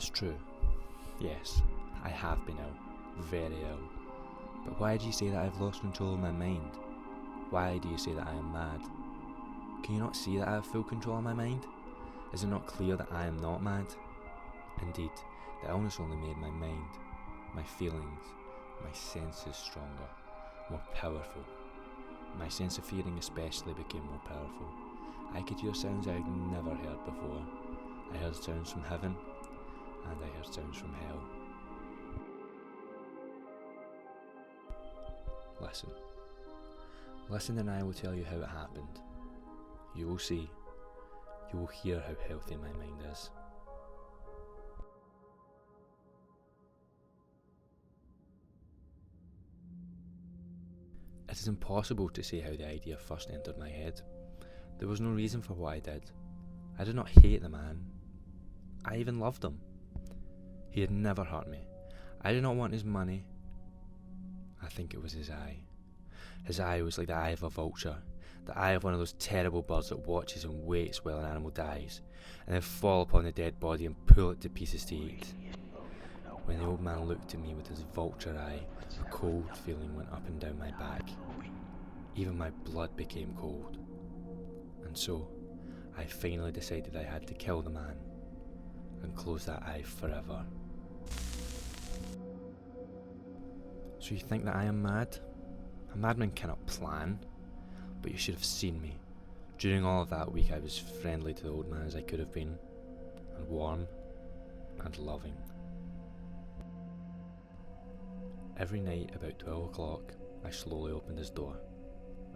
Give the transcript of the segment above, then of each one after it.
It's true. Yes, I have been ill. Very ill. But why do you say that I've lost control of my mind? Why do you say that I am mad? Can you not see that I have full control of my mind? Is it not clear that I am not mad? Indeed, the illness only made my mind, my feelings, my senses stronger, more powerful. My sense of hearing especially became more powerful. I could hear sounds I had never heard before. I heard sounds from heaven, and I heard sounds from hell. Listen. Listen and I will tell you how it happened. You will see. You will hear how healthy my mind is. It is impossible to say how the idea first entered my head. There was no reason for what I did. I did not hate the man. I even loved him. He had never hurt me. I did not want his money. I think it was his eye. His eye was like the eye of a vulture, the eye of one of those terrible birds that watches and waits while an animal dies, and then fall upon the dead body and pull it to pieces to eat. When the old man looked at me with his vulture eye, a cold feeling went up and down my back. Even my blood became cold. And so, I finally decided I had to kill the man and close that eye forever. So you think that I am mad? A madman cannot plan, but you should have seen me. During all of that week I was friendly to the old man as I could have been, and warm and loving. Every night about 12 o'clock I slowly opened his door,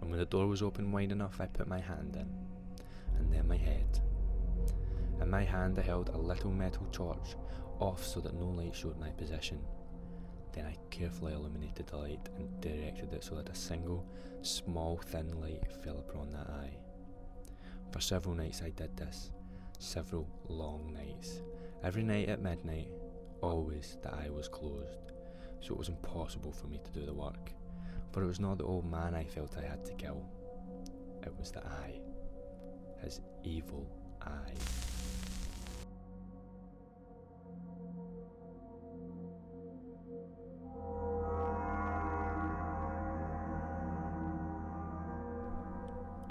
and when the door was open wide enough I put my hand in, and then my head. In my hand I held a little metal torch, off so that no light showed my position. Then I carefully illuminated the light and directed it so that a single, small, thin light fell upon that eye. For several nights I did this, several long nights. Every night at midnight, always the eye was closed, so it was impossible for me to do the work. For it was not the old man I felt I had to kill, it was the eye, his evil eye.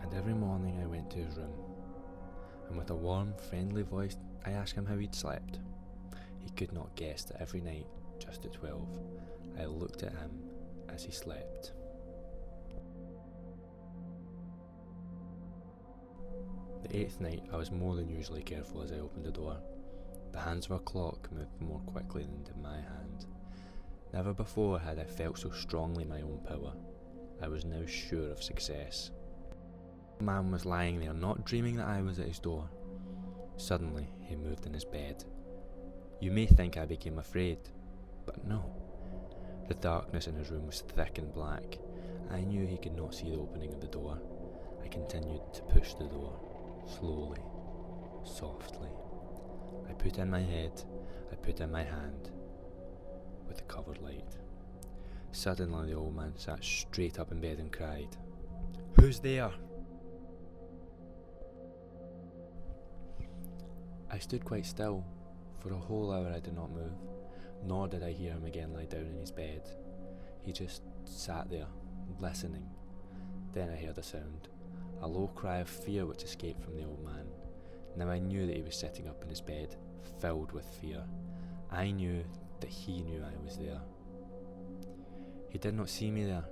And every morning I went to his room, and with a warm, friendly voice I asked him how he'd slept. He could not guess that every night, just at 12, I looked at him as he slept. The 8th night I was more than usually careful as I opened the door. The hands of a clock moved more quickly than did my hand. Never before had I felt so strongly my own power. I was now sure of success. The man was lying there, not dreaming that I was at his door. Suddenly, he moved in his bed. You may think I became afraid, but no. The darkness in his room was thick and black. I knew he could not see the opening of the door. I continued to push the door, slowly, softly. I put in my head, I put in my hand, with the covered light. Suddenly the old man sat straight up in bed and cried, "Who's there?" I stood quite still. For a whole hour I did not move, nor did I hear him again lie down in his bed. He just sat there, listening. Then I heard a sound, a low cry of fear which escaped from the old man. Now I knew that he was sitting up in his bed, filled with fear. I knew that he knew I was there. He did not see me there.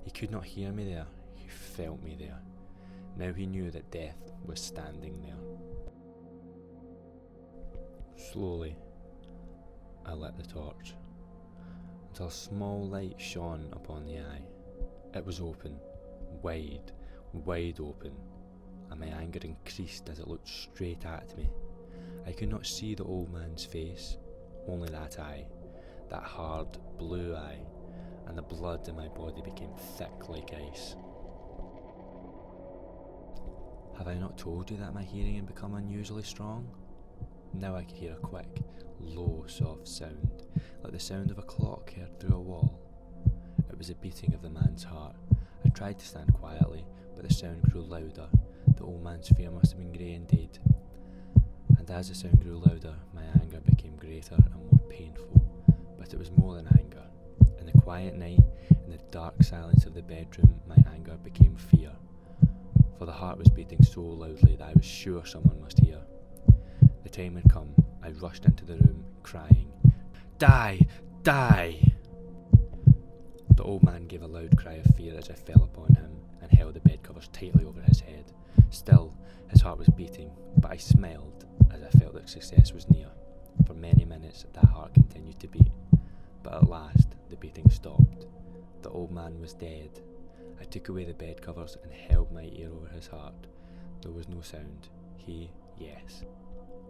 He could not hear me there. He felt me there. Now he knew that death was standing there. Slowly, I lit the torch, until a small light shone upon the eye. It was open, wide, wide open, and my anger increased as it looked straight at me. I could not see the old man's face, only that eye, that hard blue eye, and the blood in my body became thick like ice. Have I not told you that my hearing had become unusually strong? Now I could hear a quick, low, soft sound, like the sound of a clock heard through a wall. It was the beating of the man's heart. I tried to stand quietly, but the sound grew louder. The old man's fear must have been grey indeed. And And as the sound grew louder, my anger became greater and more painful. But it was more than anger. In the quiet night, in the dark silence of the bedroom, my anger became fear. For the heart was beating so loudly that I was sure someone must hear. The time had come. I rushed into the room, crying, "Die! Die!" The old man gave a loud cry of fear as I fell upon him and held the bed covers tightly over his head. Still, his heart was beating, but I smiled as I felt that success was near. For many minutes, that heart continued to beat. But at last, the beating stopped. The old man was dead. I took away the bed covers and held my ear over his heart. There was no sound. He, yes,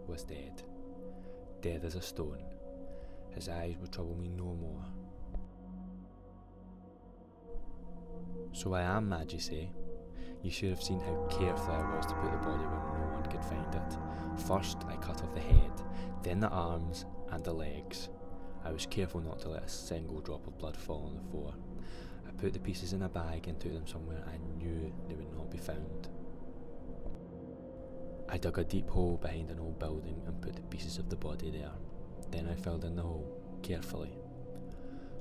was dead. Dead as a stone. His eyes would trouble me no more. So I am mad, you say? You should have seen how careful I was to put the body where no one could find it. First, I cut off the head, then the arms and the legs. I was careful not to let a single drop of blood fall on the floor. I put the pieces in a bag and took them somewhere I knew they would not be found. I dug a deep hole behind an old building and put the pieces of the body there. Then I filled in the hole, carefully.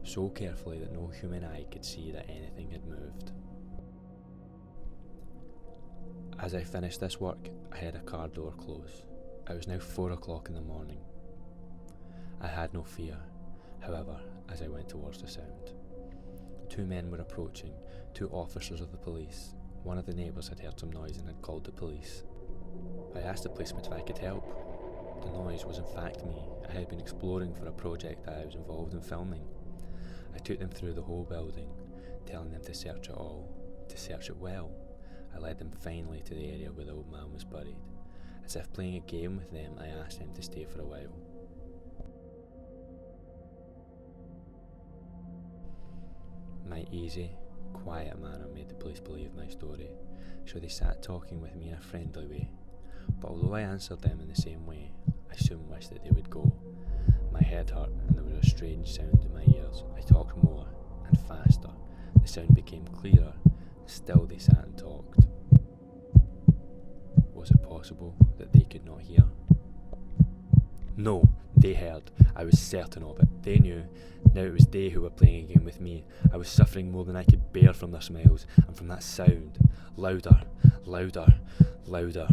So carefully that no human eye could see that anything had moved. As I finished this work, I heard a car door close. It was now 4 o'clock in the morning. I had no fear, however, as I went towards the sound. 2 men were approaching, 2 officers of the police. One of the neighbours had heard some noise and had called the police. I asked the policeman if I could help. The noise was in fact me. I had been exploring for a project that I was involved in filming. I took them through the whole building, telling them to search it all, to search it well. I led them finally to the area where the old man was buried. As if playing a game with them, I asked them to stay for a while. My easy, quiet manner made the police believe my story, so they sat talking with me in a friendly way. But although I answered them in the same way, I soon wished that they would go. My head hurt and there was a strange sound in my ears. I talked more and faster. The sound became clearer. Still they sat and talked. Was it possible that they could not hear? No, they heard. I was certain of it. They knew. Now it was they who were playing a game with me. I was suffering more than I could bear from their smiles and from that sound. Louder, louder, louder.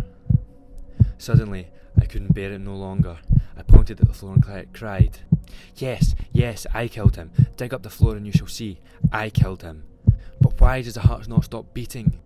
Suddenly, I couldn't bear it no longer. I pointed at the floor and cried, "Yes, yes, I killed him. Dig up the floor and you shall see. I killed him." But why does the heart not stop beating?